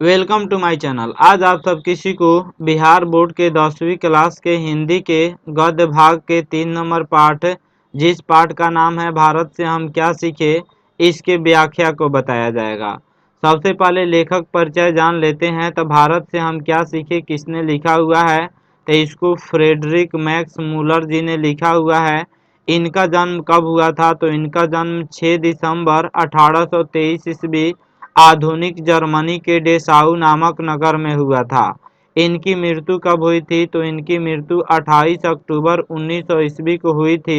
Welcome to my channel. आज आप सब किसी को बिहार बोर्ड के 10वीं क्लास के हिंदी के गद्य भाग के 3 नंबर पाठ, जिस पाठ का नाम है भारत से हम क्या सीखे, इसके व्याख्या को बताया जाएगा। सबसे पहले लेखक परिचय जान लेते हैं। तो भारत से हम क्या सीखे किसने लिखा हुआ है, तो इसको फ्रेडरिक मैक्स मूलर जी ने लिखा हुआ है। इनका जन्म कब हुआ था, तो इनका जन्म 6 दिसंबर 1823 ईस्वी आधुनिक जर्मनी के डेसाउ नामक नगर में हुआ था। इनकी मृत्यु कब हुई थी, तो इनकी मृत्यु 28 अक्टूबर 1900 ईस्वी को हुई थी।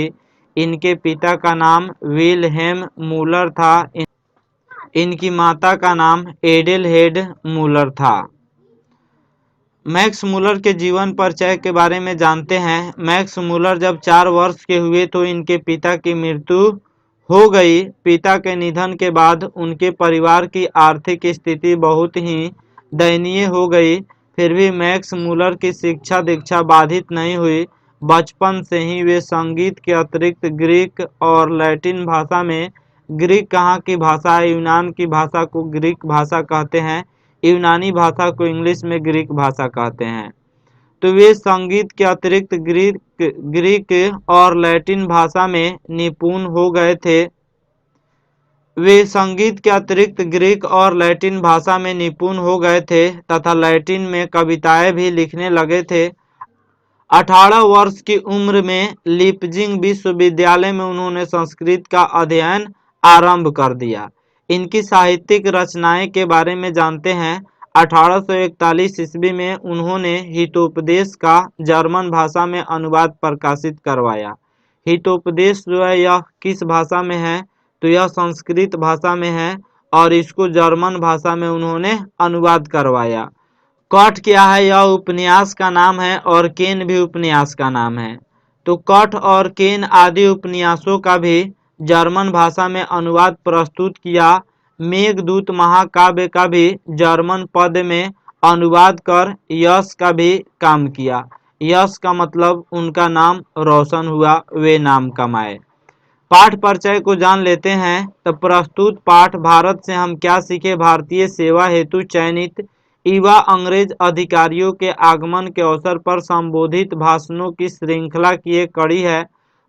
इनके पिता का नाम विल्हेम मूलर था। इनकी माता का नाम एडेलहेड मूलर था। मैक्स मूलर के जीवन परिचय के बारे में जानते हैं। मैक्स मूलर जब 4 वर्ष के हुए तो इनके पिता की मृत्यु हो गई। पिता के निधन के बाद उनके परिवार की आर्थिक स्थिति बहुत ही दयनीय हो गई। फिर भी मैक्स मूलर की शिक्षा दीक्षा बाधित नहीं हुई। बचपन से ही वे संगीत के अतिरिक्त ग्रीक और लैटिन भाषा में, ग्रीक कहाँ की भाषा है, यूनान की भाषा को ग्रीक भाषा कहते हैं, यूनानी भाषा को इंग्लिश में ग्रीक भाषा कहते हैं। तो वे संगीत के अतिरिक्त ग्रीक और लैटिन भाषा में निपुण हो गए थे। वे संगीत के अतिरिक्त ग्रीक और लैटिन भाषा में निपुण हो गए थे तथा लैटिन में कविताएं भी लिखने लगे थे। 18 वर्ष की उम्र में लिपजिंग विश्वविद्यालय में उन्होंने संस्कृत का अध्ययन आरंभ कर दिया। इनकी साहित्यिक रचनाएं के बारे में जानते हैं। 1841 ईस्वी में उन्होंने हितोपदेश का जर्मन भाषा में अनुवाद प्रकाशित करवाया। हितोपदेश जो है यह किस भाषा में है, तो यह संस्कृत भाषा में है और इसको जर्मन भाषा में उन्होंने अनुवाद करवाया। कठ क्या है, यह उपन्यास का नाम है और केन भी उपन्यास का नाम है। तो कठ और केन आदि उपन्यासों का भी जर्मन भाषा में अनुवाद प्रस्तुत किया। मेघदूत महाकाव्य का भी जर्मन पद में अनुवाद कर यश का भी काम किया। यश का मतलब उनका नाम रोशन हुआ, वे नाम कमाए। पाठ परिचय को जान लेते हैं। तो प्रस्तुत पाठ भारत से हम क्या सीखे भारतीय सेवा हेतु चयनित युवा अंग्रेज अधिकारियों के आगमन के अवसर पर संबोधित भाषणों की श्रृंखला की एक कड़ी है।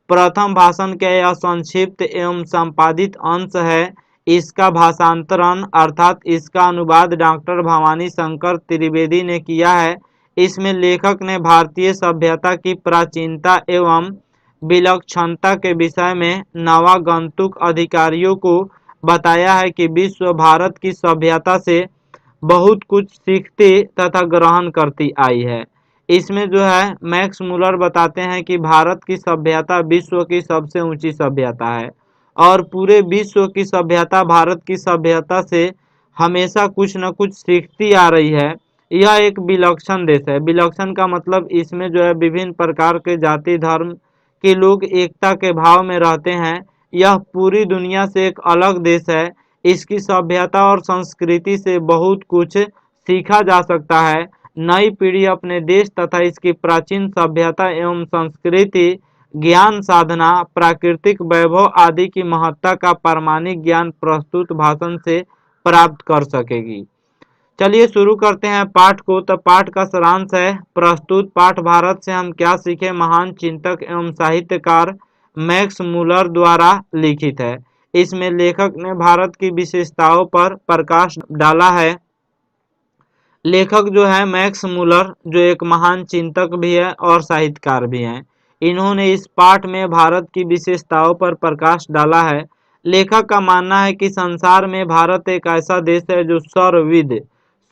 प्रथम भाषण का यह संक्षिप्त एवं संपादित अंश है। इसका भाषांतरण अर्थात इसका अनुवाद डॉक्टर भवानी शंकर त्रिवेदी ने किया है। इसमें लेखक ने भारतीय सभ्यता की प्राचीनता एवं विलक्षणता के विषय में नवागंतुक अधिकारियों को बताया है कि विश्व भारत की सभ्यता से बहुत कुछ सीखती तथा ग्रहण करती आई है। इसमें जो है मैक्स मूलर बताते हैं कि भारत की सभ्यता विश्व की सबसे ऊंची सभ्यता है और पूरे विश्व की सभ्यता भारत की सभ्यता से हमेशा कुछ न कुछ सीखती आ रही है। यह एक विलक्षण देश है। विलक्षण का मतलब इसमें जो है विभिन्न प्रकार के जाति धर्म के लोग एकता के भाव में रहते हैं। यह पूरी दुनिया से एक अलग देश है। इसकी सभ्यता और संस्कृति से बहुत कुछ सीखा जा सकता है। नई पीढ़ी अपने देश तथा इसकी प्राचीन सभ्यता एवं संस्कृति, ज्ञान साधना, प्राकृतिक वैभव आदि की महत्ता का प्रामाणिक ज्ञान प्रस्तुत भाषण से प्राप्त कर सकेगी। चलिए शुरू करते हैं पाठ को। तो पाठ का सारांश है, प्रस्तुत पाठ भारत से हम क्या सीखे महान चिंतक एवं साहित्यकार मैक्स मूलर द्वारा लिखित है। इसमें लेखक ने भारत की विशेषताओं पर प्रकाश डाला है। लेखक जो है मैक्स मूलर जो एक महान चिंतक भी है और साहित्यकार भी हैं। इन्होंने इस पाठ में भारत की विशेषताओं पर प्रकाश डाला है। लेखक का मानना है कि संसार में भारत एक ऐसा देश है जो सर्वविध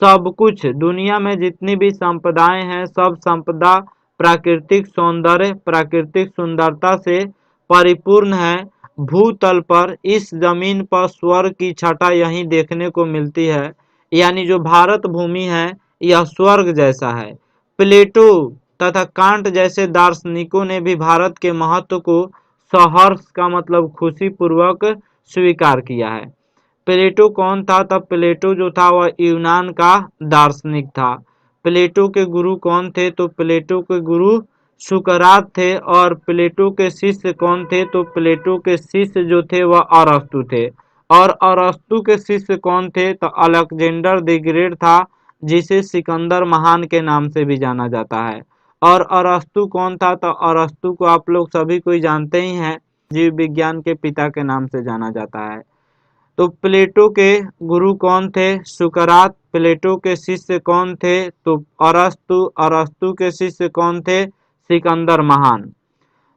सब कुछ, दुनिया में जितनी भी संपदाएं हैं सब संपदा प्राकृतिक सौंदर्य प्राकृतिक सुंदरता से परिपूर्ण है। भूतल पर इस जमीन पर स्वर्ग की छटा यहीं देखने को मिलती है। यानी जो भारत भूमि है यह स्वर्ग जैसा है। प्लेटो तथा कांट जैसे दार्शनिकों ने भी भारत के महत्व को सहर्ष का मतलब खुशी पूर्वक स्वीकार किया है। प्लेटो कौन था? तब प्लेटो जो था वह यूनान का दार्शनिक था। प्लेटो के गुरु कौन थे? तो प्लेटो के गुरु सुकरात थे। और प्लेटो के शिष्य कौन थे? तो प्लेटो के शिष्य जो थे वह अरस्तु थे। और अरस्तु के शिष्य कौन थे? तो अलेक्जेंडर द ग्रेट था, जिसे सिकंदर महान के नाम से भी जाना जाता है। और अरस्तु कौन था? तो अरस्तु को आप लोग सभी कोई जानते ही हैं, जीव विज्ञान के पिता के नाम से जाना जाता है। तो प्लेटो के गुरु कौन थे? सुकरात। प्लेटो के शिष्य कौन थे? तो अरस्तु। अरस्तु के शिष्य कौन थे? सिकंदर महान।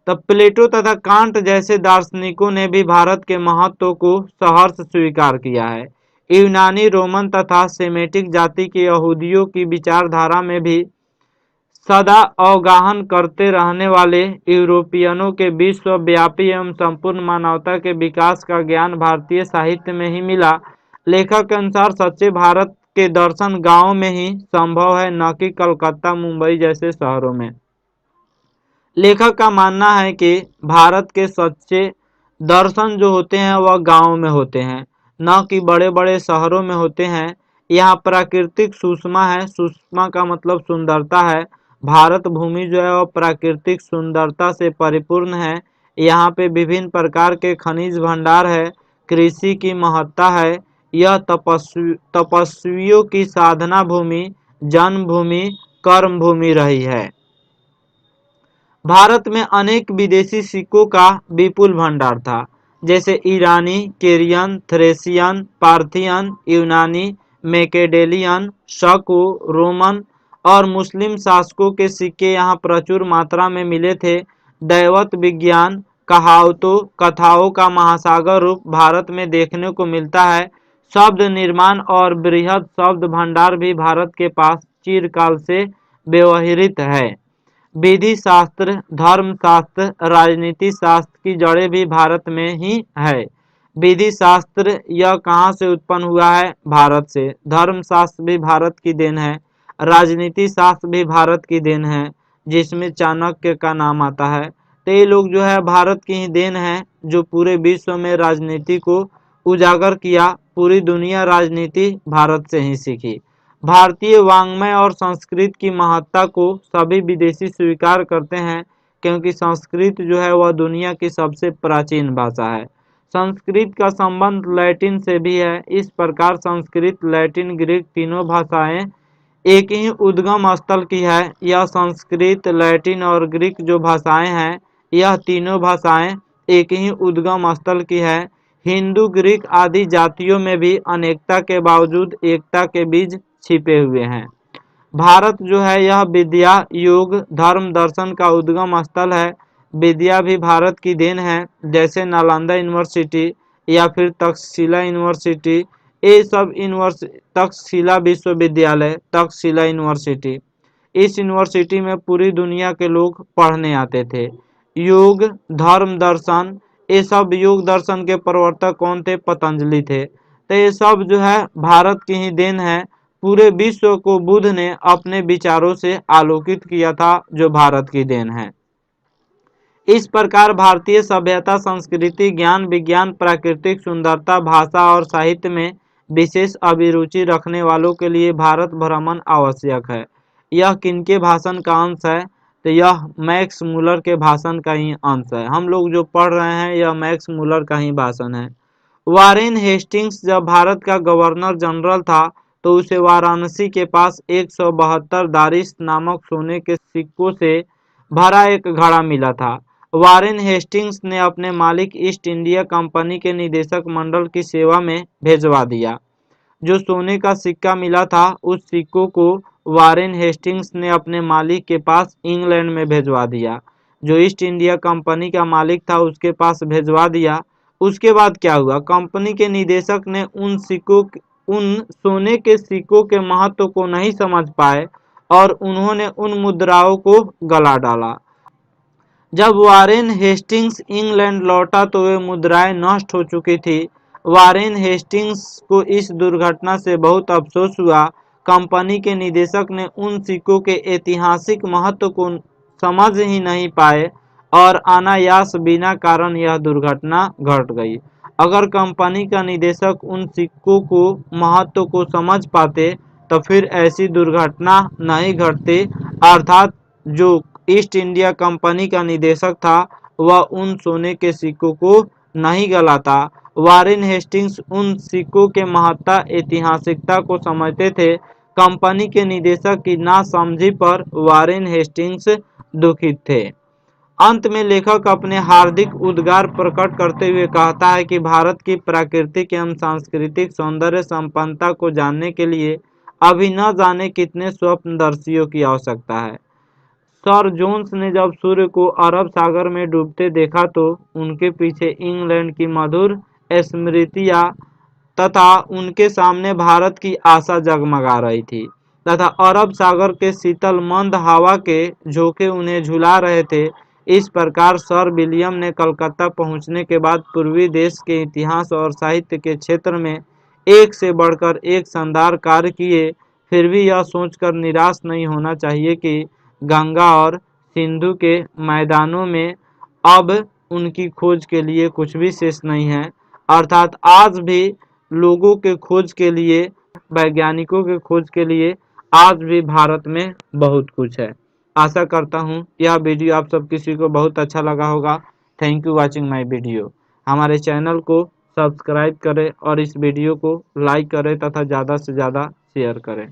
तब प्लेटो तथा कांट जैसे दार्शनिकों ने भी भारत के महत्व को सहर्ष स्वीकार किया है। यूनानी, रोमन तथा सेमेटिक जाति के यहूदियों की विचारधारा में भी सदा अवगाहन करते रहने वाले यूरोपियनों के विश्वव्यापी एवं संपूर्ण मानवता के विकास का ज्ञान भारतीय साहित्य में ही मिला। लेखक के अनुसार सच्चे भारत के दर्शन गांव में ही संभव है, न कि कलकत्ता, मुंबई जैसे शहरों में। लेखक का मानना है कि भारत के सच्चे दर्शन जो होते हैं वह गांव में होते हैं, न कि बड़े बड़े शहरों में होते हैं। यहाँ प्राकृतिक सुषमा है, सुषमा का मतलब सुंदरता है। भारत भूमि जो है वह प्राकृतिक सुंदरता से परिपूर्ण है। यहाँ पे विभिन्न प्रकार के खनिज भंडार है, कृषि की महत्ता है। यह तपस्वियों की साधना भूमि, जन्मभूमि, कर्म भूमि रही है। भारत में अनेक विदेशी सिक्कों का विपुल भंडार था, जैसे ईरानी, केरियन, थ्रेसियन, पार्थियन, यूनानी, मैकेडेलियन, शकु, रोमन और मुस्लिम शासकों के सिक्के यहाँ प्रचुर मात्रा में मिले थे। दैवत विज्ञान, कहावतों, कथाओं का महासागर रूप भारत में देखने को मिलता है। शब्द निर्माण और बृहद शब्द भंडार भी भारत के पास चिरकाल से व्यवहृत है। विधि शास्त्र, धर्म शास्त्र, राजनीति शास्त्र की जड़ें भी भारत में ही है। विधि शास्त्र यह कहाँ से उत्पन्न हुआ है? भारत से। धर्म शास्त्र भी भारत की देन है। राजनीति शास्त्र भी भारत की देन है, जिसमें चाणक्य का नाम आता है। तो ये लोग जो है भारत की ही देन है, जो पूरे विश्व में राजनीति को उजागर किया। पूरी दुनिया राजनीति भारत से ही सीखी। भारतीय वाङ्मय और संस्कृत की महत्ता को सभी विदेशी स्वीकार करते हैं, क्योंकि संस्कृत जो है वह दुनिया की सबसे प्राचीन भाषा है। संस्कृत का संबंध लैटिन से भी है। इस प्रकार संस्कृत, लैटिन, ग्रीक तीनों भाषाएं एक ही उद्गम स्थल की है। यह संस्कृत, लैटिन और ग्रीक जो भाषाएं हैं, यह तीनों भाषाएं एक ही उद्गम स्थल की है। हिंदू, ग्रीक आदि जातियों में भी अनेकता के बावजूद एकता के बीज छिपे हुए हैं। भारत जो है यह विद्या, योग, धर्म, दर्शन का उद्गम स्थल है। विद्या भी भारत की देन है, जैसे नालंदा यूनिवर्सिटी या फिर तक्षशिला यूनिवर्सिटी। ये सब तक्षशिला विश्वविद्यालय, तक्षशिला यूनिवर्सिटी, इस यूनिवर्सिटी में पूरी दुनिया के लोग पढ़ने आते थे। योग, धर्म, दर्शन, ये सब योग दर्शन के प्रवर्तक कौन थे? पतंजलि थे। तो ये सब जो है भारत की ही देन है। पूरे विश्व को बुद्ध ने अपने विचारों से आलोकित किया था, जो भारत की देन है। इस प्रकार भारतीय सभ्यता, संस्कृति, ज्ञान, विज्ञान, प्राकृतिक सुंदरता, भाषा और साहित्य में विशेष अभिरुचि रखने वालों के लिए भारत भ्रमण आवश्यक है। यह किनके भाषण का अंश है? तो यह मैक्स मुलर के भाषण का ही अंश है। हम लोग जो पढ़ रहे हैं यह मैक्स मुलर का ही भाषण है। वारेन हेस्टिंग्स जब भारत का गवर्नर जनरल था, तो उसे वाराणसी के पास 172 दारिश नामक सोने के सिक्कों से भरा एक घड़ा मिला था। वारेन हेस्टिंग्स ने अपने मालिक ईस्ट इंडिया कंपनी के निदेशक मंडल की सेवा में भेजवा दिया। जो सोने का सिक्का मिला था, उस सिक्कों को वारेन हेस्टिंग्स ने अपने मालिक के पास इंग्लैंड में भेजवा दिया। जो ईस्ट इंडिया कंपनी का मालिक था उसके पास भेजवा दिया। उसके बाद क्या हुआ? कंपनी के निदेशक ने उन सोने के सिक्कों के महत्व को नहीं समझ पाए और उन्होंने उन मुद्राओं को गला डाला। जब वारेन हेस्टिंग्स इंग्लैंड लौटा तो वे मुद्राएं नष्ट हो चुकी थी। वारेन हेस्टिंग्स को इस दुर्घटना से बहुत अफसोस हुआ। कंपनी के निदेशक ने उन सिक्कों के ऐतिहासिक महत्व को समझ ही नहीं पाए और अनायास बिना कारण यह दुर्घटना घट गई। अगर कंपनी का निदेशक उन सिक्कों को महत्व को समझ पाते तो फिर ऐसी दुर्घटना नहीं घटती। अर्थात जो ईस्ट इंडिया कंपनी का निदेशक था वह उन सोने के सिक्कों को नहीं गलाता वारेन हेस्टिंग्स उन सिक्कों के महत्ता ऐतिहासिकता को समझते थे। कंपनी के निदेशक की नासमझी पर वारेन हेस्टिंग्स दुखित थे। अंत में लेखक अपने हार्दिक उद्गार प्रकट करते हुए कहता है कि भारत की प्राकृतिक एवं सांस्कृतिक सौंदर्य संपन्नता को जानने के लिए अभी न जाने कितने स्वप्नदर्शियों की आवश्यकता है। सर जोन्स ने जब सूर्य को अरब सागर में डूबते देखा तो उनके पीछे इंग्लैंड की मधुर स्मृतियां तथा उनके सामने भारत की आशा जगमगा रही थी तथा अरब सागर के शीतल मंद हवा के झोंके उन्हें झुला रहे थे। इस प्रकार सर विलियम ने कलकत्ता पहुंचने के बाद पूर्वी देश के इतिहास और साहित्य के क्षेत्र में एक से बढ़कर एक शानदार कार्य किए। फिर भी यह सोचकर निराश नहीं होना चाहिए कि गंगा और सिंधु के मैदानों में अब उनकी खोज के लिए कुछ भी शेष नहीं है। अर्थात आज भी लोगों के खोज के लिए, वैज्ञानिकों के खोज के लिए आज भी भारत में बहुत कुछ है। आशा करता हूँ यह वीडियो आप सब किसी को बहुत अच्छा लगा होगा। Thank you watching my video. हमारे चैनल को सब्सक्राइब करें और इस वीडियो को लाइक करें तथा ज़्यादा से ज़्यादा शेयर करें।